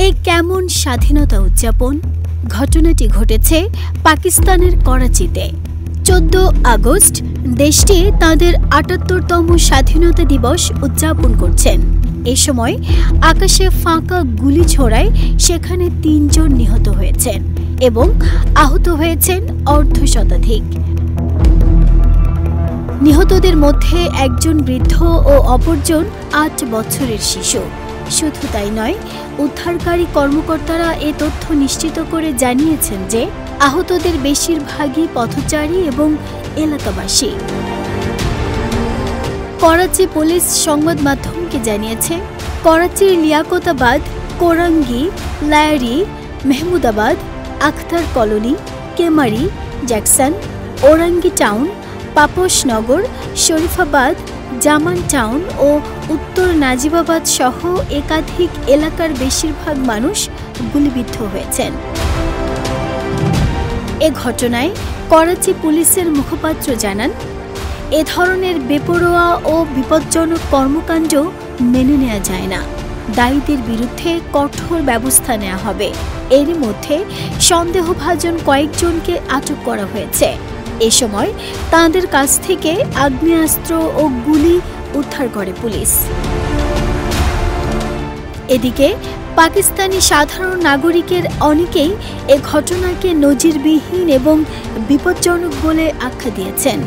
এই কেমন স্বাধীনতা উদযাপন? ঘটনাটি ঘটেছে পাকিস্তানের করাচিতে। 14 আগস্ট দেশটি তাদের ৭৮তম স্বাধীনতা দিবস উদযাপন করছেন। এ সময় আকাশে ফাঁকা গুলি ছোড়ায় সেখানে ৩ জন নিহত হয়েছেন এবং আহত হয়েছেন অর্ধশতাধিক। নিহতদের মধ্যে একজন বৃদ্ধ ও অপরজন ৮ বছরের শিশু। শুধু তাই নয়, উদ্ধারকারী কর্মকর্তারা এ তথ্য নিশ্চিত করে জানিয়েছেন যে আহতদের বেশিরভাগই পথচারী এবং এলাকাবাসী। করাচি পুলিশ সংবাদ মাধ্যমকে জানিয়েছে, করাচির Liaquatabad, Korangi, Lyari, Mehmoodabad, Akhtar colony, Kemari, Jackson, Orangi town, Paposhnagar, Sharifabad, Zaman town ও উত্তর নাজিবাবাদ সহ একাধিক এলাকার বেশিরভাগ মানুষ গুলিবিদ্ধ হয়েছেন। এ ঘটনায় করাচি পুলিশের মুখপাত্র জানান, এ ধরনের বেপরোয়া ও বিপজ্জনক কর্মকাণ্ড মেনে নেওয়া যায় না। দায়ীদের বিরুদ্ধে কঠোর ব্যবস্থা নেওয়া হবে। এরই মধ্যে সন্দেহভাজন কয়েকজনকে আটক করা হয়েছে। এ সময় তাঁদের কাছ থেকে আগ্নেয়াস্ত্র ও গুলি উদ্ধার করে পুলিশ। এদিকে পাকিস্তানি সাধারণ নাগরিকের অনেকেই এ ঘটনাকে নজিরবিহীন এবং বিপজ্জনক বলে আখ্যা দিয়েছেন।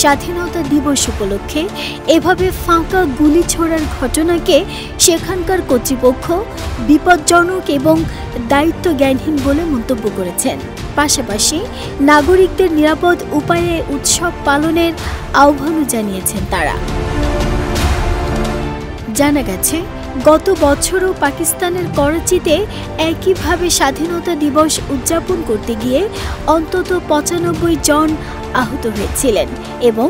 স্বাধীনতা দিবস উপলক্ষে এভাবে ফাঁকা গুলি ছোড়ার ঘটনাকে সেখানকার কর্তৃপক্ষ বিপজ্জনক এবং দায়িত্বজ্ঞানহীন বলে মন্তব্য করেছেন। পাশাপাশি নাগরিকদের নিরাপদ উপায়ে উৎসব পালনের আহ্বানও জানিয়েছেন তারা। জানা গেছে, গত বছরও পাকিস্তানের করাচিতে একইভাবে স্বাধীনতা দিবস উদযাপন করতে গিয়ে অন্তত ৯৫ জন আহত হয়েছিলেন এবং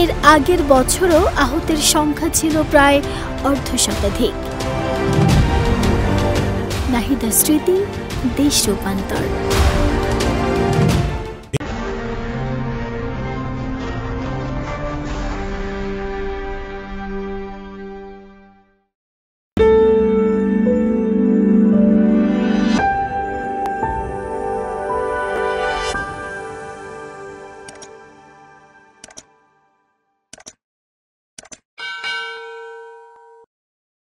এর আগের বছরও আহতের সংখ্যা ছিল প্রায় অর্ধশতাধিক। নাহিদা স্মৃতি, দেশ রূপান্তর।